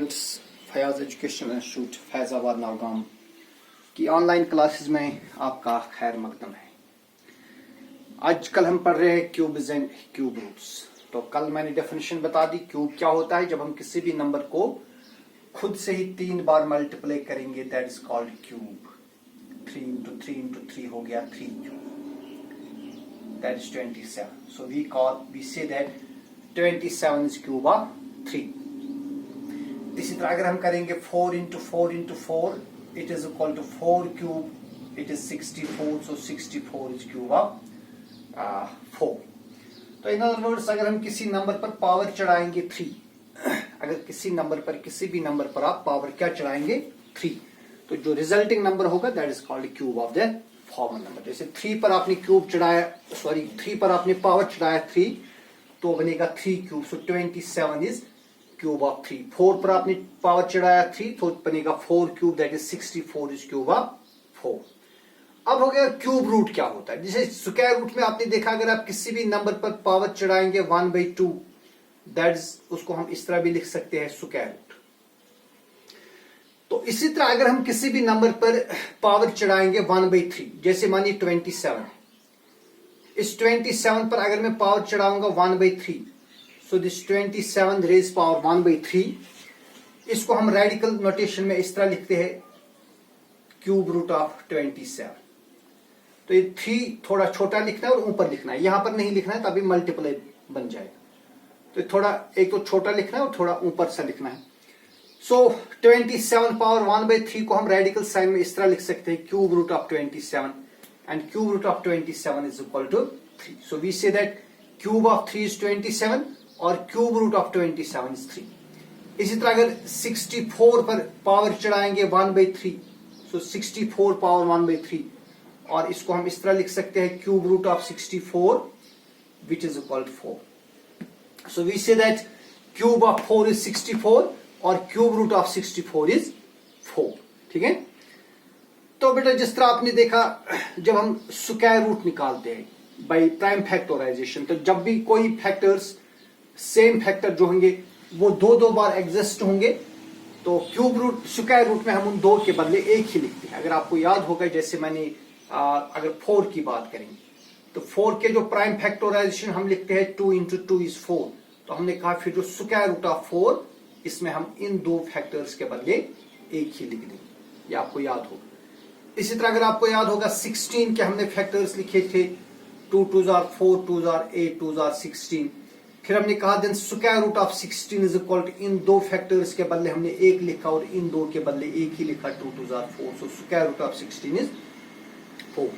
Students, Fayaz education institute Faizabad Naugam की online classes में आपका खैर मकदम है। आजकल हम पढ़ रहे हैं क्यूब्स एंड क्यूब रूट्स। तो कल मैंने डेफिनेशन बता दी क्यूब क्या होता है। जब हम किसी भी नंबर को खुद से ही 3 बार मल्टीप्लाई करेंगे that is called cube. 3 into 3 into 3 हो गया 3 cube, that is 27। So we say that 27 is cube of 3। इसी तरह अगर हम करेंगे 4 into 4 into 4 it is equal to 4 cube, it is 64, so 64 is cube of 4। तो इन अदर वर्ड्स अगर हम किसी नंबर पर पावर चढ़ाएंगे 3, अगर किसी भी नंबर पर आप पावर क्या चढ़ाएंगे 3, तो जो रिजल्टिंग नंबर होगा that is called cube of the formal number. जैसे 3 पर आपने क्यूब चढ़ाया, 3 पर आपने पावर चढ़ाया 3 तो बनेगा 3 cube, so 27 is cube of 3। 4 पर आपने पावर चढ़ाया 3 तो बनेगा 4 cube, that is 64 is cube of 4। अब हो गया क्यूब रूट क्या होता है। जैसे स्क्वायर रूट में आपने देखा अगर आप किसी भी नंबर पर पावर चढ़ाएंगे 1/2 दैट इज, उसको हम इस तरह भी लिख सकते हैं स्क्वायर रूट। तो इसी तरह अगर हम किसी भी नंबर पर पावर चढ़ाएंगे 1/3, जैसे मानिए 27, इस 27 पर अगर मैं पावर चढ़ाऊंगा 1/3, सो दिस 27 रेज पावर 1/3, इसको हम रेडिकल नोटेशन में इस तरह लिखते हैं क्यूब रूट ऑफ 27। तो ये 3 थोड़ा छोटा लिखना है और ऊपर लिखना है, यहां पर नहीं लिखना है तभी मल्टीप्लाई बन जाएगा। तो थोड़ा एक तो छोटा लिखना है और थोड़ा ऊपर से लिखना है। सो 27 पावर 1/3 को हम रेडिकल साइन में इस तरह लिख सकते हैं cube root of 27, and cube root of 27 is equal to 3. So we say that cube of 3 is 27 और cube root of 27 is 3. इसी तरह अगर 64 पर पावर चढ़ाएंगे 1/3, so 64 पावर 1/3, और इसको हम इस तरह लिख सकते हैं cube root of 64 which is equal to 4. So we say that cube of 4 is 64 और cube root of 64 is 4। ठीक है। तो बेटा जिस तरह आपने देखा जब हम स्क्वायर रूट निकालते हैं बाय प्राइम फैक्टराइजेशन, तो जब भी कोई फैक्टर्स सेम फैक्टर जो होंगे वो दो बार एग्जिस्ट होंगे, तो क्यूब रूट स्क्वायर रूट में हम उन 2 के बदले 1 ही लिखते हैं। अगर आपको याद होगा जैसे मैंने अगर 4 की बात करेंगे तो 4 के जो प्राइम फैक्टराइजेशन हम लिखते हैं 2 into 2 is 4, तो हमने कहा फिर जो स्क्वायर रूट ऑफ 4 इसमें हम इन 2 फैक्टर्स के बदले 1 ही लिख देंगे, ये आपको याद होगा। इसी तरह अगर आपको याद होगा 16 के हमने फैक्टर्स लिखे थे 2 2s are 4, 2s are 8, 2s are 16। फिर हमने कहा then square root of 16 is equal to इन 2 फैक्टर्स के बदले हमने 1 लिखा और इन 2 के बदले 1 ही लिखा, 2 2s are 4, so square root of 16 is 4।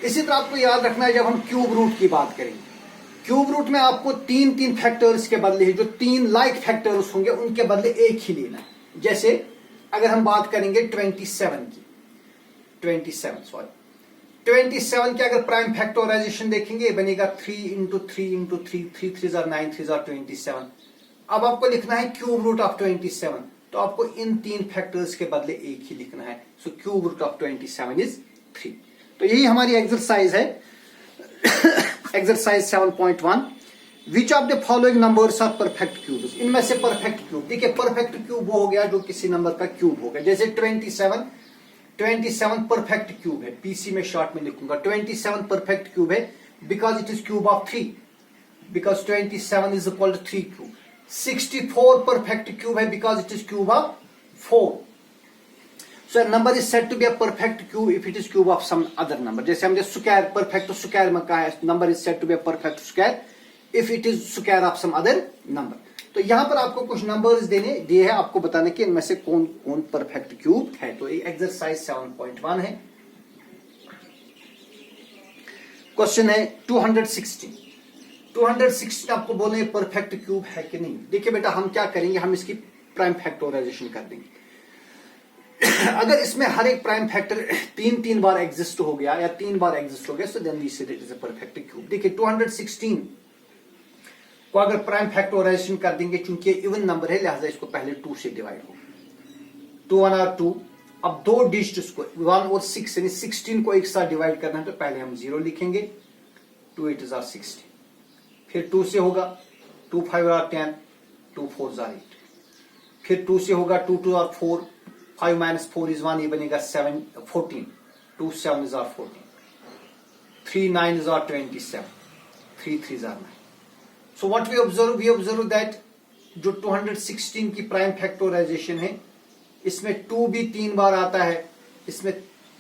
इसी तरह आपको याद रखना है जब हम क्यूब रूट की बात करेंगे, क्यूब रूट में आपको 3 फैक्टर्स के बदले जो 3 लाइक फैक्टर्स होंगे उनके बदले 1 ही लेना है। जैसे अगर हम बात करेंगे 27 के अगर प्राइम फैक्टराइजेशन देखेंगे बनेगा 3 into 3 into 3, 3 3s are 9, 3s are 27। अब आपको लिखना है क्यूब रूट ऑफ 27, तो आपको इन 3 फैक्टर्स के बदले 1 ही लिखना है, so cube root of 27 is 3। तो यही हमारी एक्सरसाइज है exercise 7.1। Which of the following numbers are perfect cubes. इनमें से परफेक्ट क्यूब, देखिए परफेक्ट क्यूब हो गया जो किसी नंबर का क्यूब होगा। जैसे 27 परफेक्ट क्यूब है, पीसी में शॉर्ट में लिखूंगा 27 परफेक्ट क्यूब है because it is cube of 3, because 27 is equal to 3 cube. 64 perfect cube है because it is cube of 4। So number is said to be a perfect cube if it is cube of some other number. जैसे हमने square perfect square में कहा है number is said to be a perfect square if it is square of some other number. तो यहां पर आपको कुछ नंबर्स दिए हैं, आपको बताने कि इनमें से कौन कौन परफेक्ट क्यूब है। तो ये एक्सरसाइज 7.1 है। क्वेश्चन है 216 आपको बोले परफेक्ट क्यूब है कि नहीं। देखिए बेटा हम क्या करेंगे, हम इसकी प्राइम फैक्टराइजेशन कर देंगे। अगर इसमें हर एक प्राइम फैक्टर 3 बार एग्जिस्ट हो गया या 3 बार एग्जिस्ट हो गया, सो देन वी से it is a perfect cube. देखिए 216 को अगर प्राइम फैक्टराइजेशन कर देंगे, चूंकि इवन नंबर है लिहाजा इसको पहले 2 से डिवाइड होगा, 2 1 और 2। अब 2 डिजिट्स को 1 और 6 यानी 16 को एक साथ डिवाइड करना है, तो पहले हम 0 लिखेंगे, 2 8s are 16, फिर 2 से होगा 2 5 are 10, 2 4s are 8, फिर 2 से होगा 2 2 और 4, 5 माइनस 4 इज 1, ये बनेगा 7 14, 2 7 is 14, 3 9 is 27, 3 3 is 9. So what we observe that जो 216 की प्राइम फैक्टराइजेशन है, इसमें 2 भी 3 बार आता है, इसमें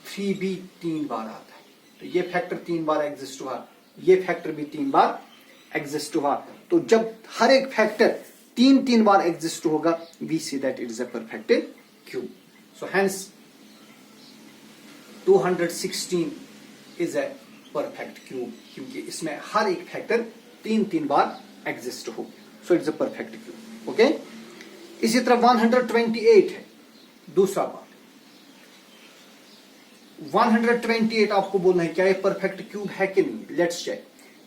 3 भी 3 बार आता है. तो ये फैक्टर 3 बार एग्जिस्ट हुआ, ये फैक्टर भी 3 बार एग्जिस्ट हुआ. तो जब हर एक फैक्टर 3 बार एग्जिस्ट होगा, we see that it is a perfect cube. So hence 216 is a perfect cube, क्योंकि इसमें हर एक फैक्टर 3 बार एग्जिस्ट हो. So it's a perfect cube. Okay. इसी तरह 128 है दूसरा पार्ट. 128 आपको बोलना है क्या ये परफेक्ट क्यूब है कि नहीं. Let's check.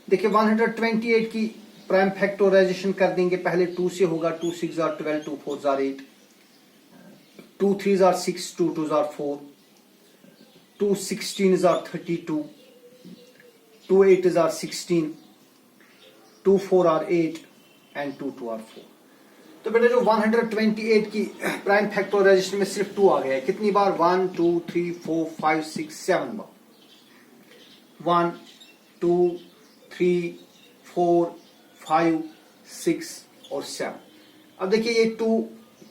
देखिए 128 की प्राइम फैक्टराइजेशन कर देंगे. पहले 2 से होगा, 2 6 are 12, 2 4 are 8, 2 3 are 6, 2 2 are 4, 2 16 are 32, 2 8 are 16, 2 4 are 8 and 2 2 are 4. तो बेटा जो 128 की प्राइम फैक्टराइजेशन में सिर्फ 2 आ गया है. कितनी बार? 1 2 3 4 5 6 7 बार. 1 2 3 4 5 6 और 7. अब देखिए ये 2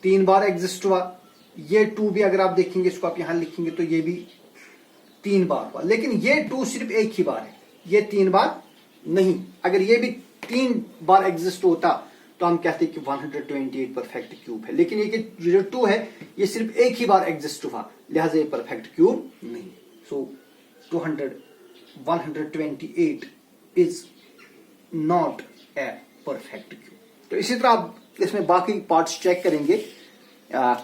3 बार एग्जिस्ट हुआ. ये 2 भी अगर आप देखेंगे, इसको आप यहां लिखेंगे तो ये भी 3 बार हुआ. लेकिन ये 2 सिर्फ एक ही बार है, ये 3 बार नहीं. अगर ये भी 3 बार एग्जिस्ट होता तो हम कहते कि 128 परफेक्ट क्यूब है. लेकिन ये जो 2 है ये सिर्फ एक ही बार एग्जिस्ट हुआ, लिहाजा ये परफेक्ट क्यूब नहीं. सो 128 is not a perfect cube. तो इसी तरह आप इसमें बाकी पार्ट्स चेक करेंगे,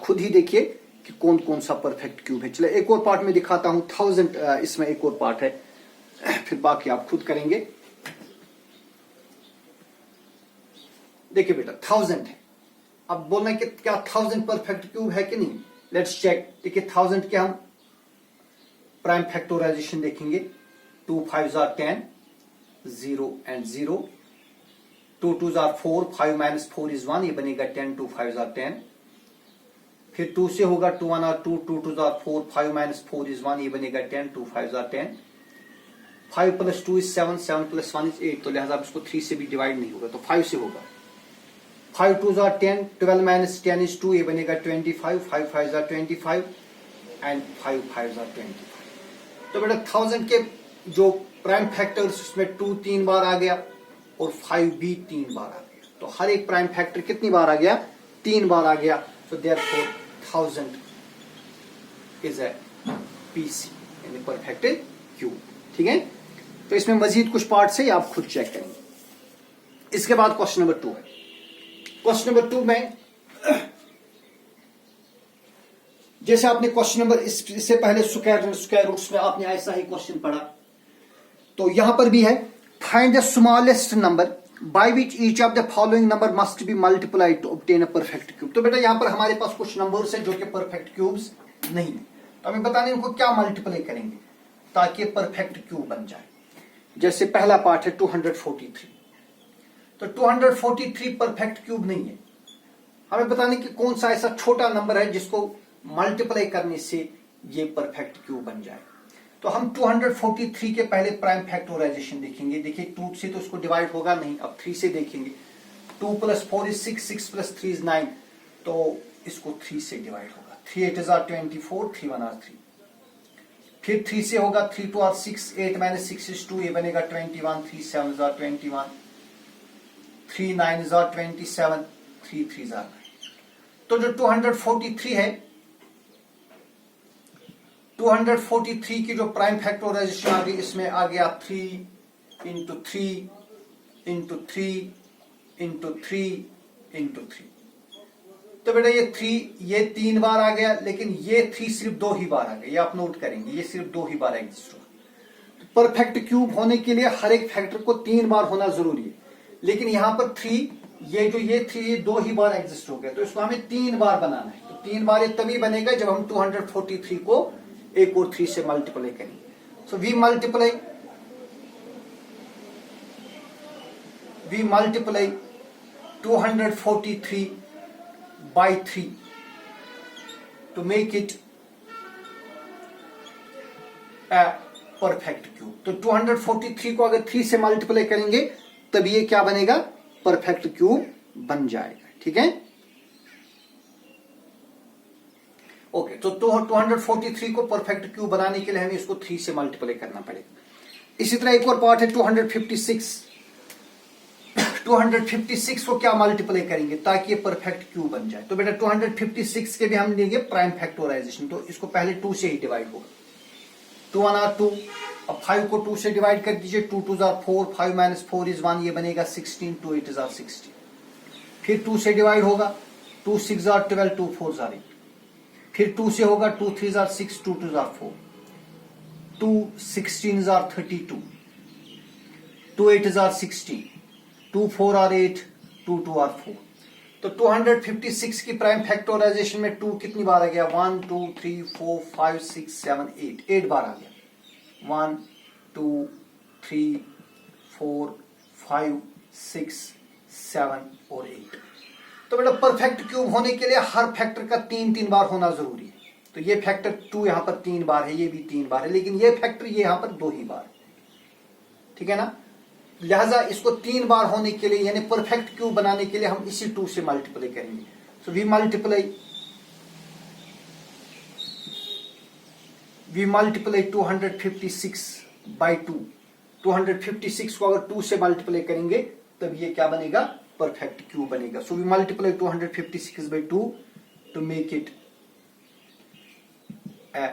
खुद ही देखिए कि कौन कौन सा परफेक्ट क्यूब है. चलिए एक और पार्ट में दिखाता हूं. 1000 इसमें एक और पार्ट है, फिर बाकी आप खुद करेंगे. देखिए बेटा 1000 है. अब बोलना है कि क्या 1000 परफेक्ट क्यूब है कि नहीं. Let's check. देखिए 1000 के हम प्राइम फैक्टराइजेशन देखेंगे. 2 5 are 10, 0 and 0, 2 2 are 4, 5 minus 4 is 1, ये बनेगा 10, 2 5 आर 10. फिर 2 से होगा 2 1 आर 2, 2 2 आर 4, 5 माइनस 4 इज 1, ये बनेगा 10, 2 5 are 10. 5 plus 2 is 7, 7 plus 1 is 8. तो लिहाजा इसको 3 से भी डिवाइड नहीं होगा, तो 5 से होगा. 5 2 आर 10, 12 माइनस 10 इज 2, ये बनेगा 25, 5 5 आर 25 एंड 5 5 आर 25. तो बेटा 1000 के जो प्राइम फैक्टर्स उसमें 2 3 बार आ गया और 5 भी 3 बार आ गया. तो हर एक प्राइम फैक्टर कितनी बार आ गया? 3 बार आ गया. So therefore 1000 is a PC यानी परफेक्ट क्यूब. ठीक है. तो इसमें मजीद कुछ पार्ट्स है, आप खुद चेक करेंगे. इसके बाद क्वेश्चन नंबर 2 है. क्वेश्चन नंबर 2 में जैसे आपने क्वेश्चन नंबर इससे पहले स्क्वायर रूट्स में आपने ऐसा ही क्वेश्चन पढ़ा, तो यहां पर भी है find the smallest number by which each of the following number must be multiplied to obtain a perfect cube. तो बेटा यहां पर हमारे पास कुछ नंबर्स हैं जो कि परफेक्ट क्यूब्स नहीं है. तो हमें बताने उनको क्या मल्टीप्लाई करेंगे ताकि परफेक्ट क्यूब बन जाए. जैसे पहला पार्ट है 243. तो 243 परफेक्ट क्यूब नहीं है. हमें बताने कि कौन सा ऐसा छोटा नंबर है जिसको मल्टीप्लाई करने से ये परफेक्ट क्यूब बन जाए. तो हम 243 के पहले प्राइम फैक्टराइजेशन देखेंगे. देखिए 2 से तो उसको डिवाइड होगा नहीं, अब 3 से देखेंगे. 2 प्लस 4 इज 6, 6 प्लस 3 इज 9, तो इसको 3 से डिवाइड होगा. 3 8 आर 24, 3 1 आर 3. फिर 3 से होगा 3 2 आर 6, 8 माइनस 6 इज 2, ये बनेगा 21, 3 7 आर 21, 3 9 आर 27, 3 3 आर 9. तो जो 243 है, 243 की जो प्राइम फैक्टराइजेशन आ गई, इसमें आ गया 3 इंटू 3 इंटू 3 इंटू 3 इंटू 3. तो बेटा ये 3 बार आ गया, लेकिन ये 3 सिर्फ 2 ही बार आ गया. ये आप नोट करेंगे, ये सिर्फ 2 ही बार एग्जिस्ट हुआ. तो परफेक्ट क्यूब होने के लिए हर एक फैक्टर को 3 बार होना जरूरी है. लेकिन यहां पर 3 ये 3 2 ही बार एग्जिस्ट हो गया, तो इसको हमें 3 बार बनाना है. तो 3 बार ये तभी बनेगा जब हम 243 को एक और 3 से मल्टीप्लाई करेंगे. So we multiply 243 by 3 to make it a perfect cube. तो 243 को अगर 3 से मल्टीप्लाई करेंगे तब ये क्या बनेगा, परफेक्ट क्यूब बन जाएगा। ठीक है, ओके। तो 243 को परफेक्ट क्यूब बनाने के लिए हमें इसको 3 से मल्टीप्लाई करना पड़ेगा। इसी तरह एक और पार्ट है 256। 256 को क्या मल्टीप्लाई करेंगे ताकि ये परफेक्ट क्यूब बन जाए। तो बेटा 256 के भी हम लेंगे प्राइम फैक्टराइजेशन, तो इसको पहले 2 से ही डिवाइड होगा। 2 1 are 2। अब 5 को 2 से डिवाइड कर दीजिए। 2 2 are 4, 5 minus 4 is 1, ये बनेगा 16, 2 8 are 16। फिर 2 से डिवाइड होगा। 2 6 are 12, 2 4 are 8। फिर 2 से होगा। 2 3 are 6, 2 2 are 4, 2 16 are 32, 2 8 are 16, 2 4 are 8, 2 2 are 4। तो 256 की प्राइम फैक्टराइजेशन में 2 कितनी बार आ गया, 1 2 3 4 5 6 7 8 बार आ गया। 1 2 3 4 5 6 7 और 8। तो बेटा परफेक्ट क्यूब होने के लिए हर फैक्टर का 3 बार होना जरूरी है। तो ये फैक्टर 2 यहां पर 3 बार है, ये भी 3 बार है, लेकिन ये फैक्टर ये यहां पर 2 ही बार है। ठीक है ना, लिहाजा इसको 3 बार होने के लिए यानी परफेक्ट क्यूब बनाने के लिए हम इसी 2 से मल्टीप्लाई करेंगे। So we multiply 256 by 2। 256 को अगर 2 से मल्टीप्लाई करेंगे तब ये क्या बनेगा, परफेक्ट क्यूब बनेगा। So we multiply 256 by 2 to make it a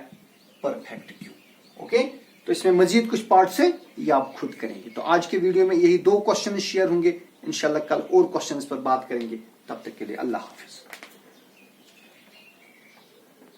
perfect cube. Okay, तो इसमें मजीद कुछ पार्ट्स है, ये आप खुद करेंगे। तो आज के वीडियो में यही 2 क्वेश्चन शेयर होंगे। इंशाल्लाह कल और क्वेश्चंस पर बात करेंगे। तब तक के लिए अल्लाह हाफिज।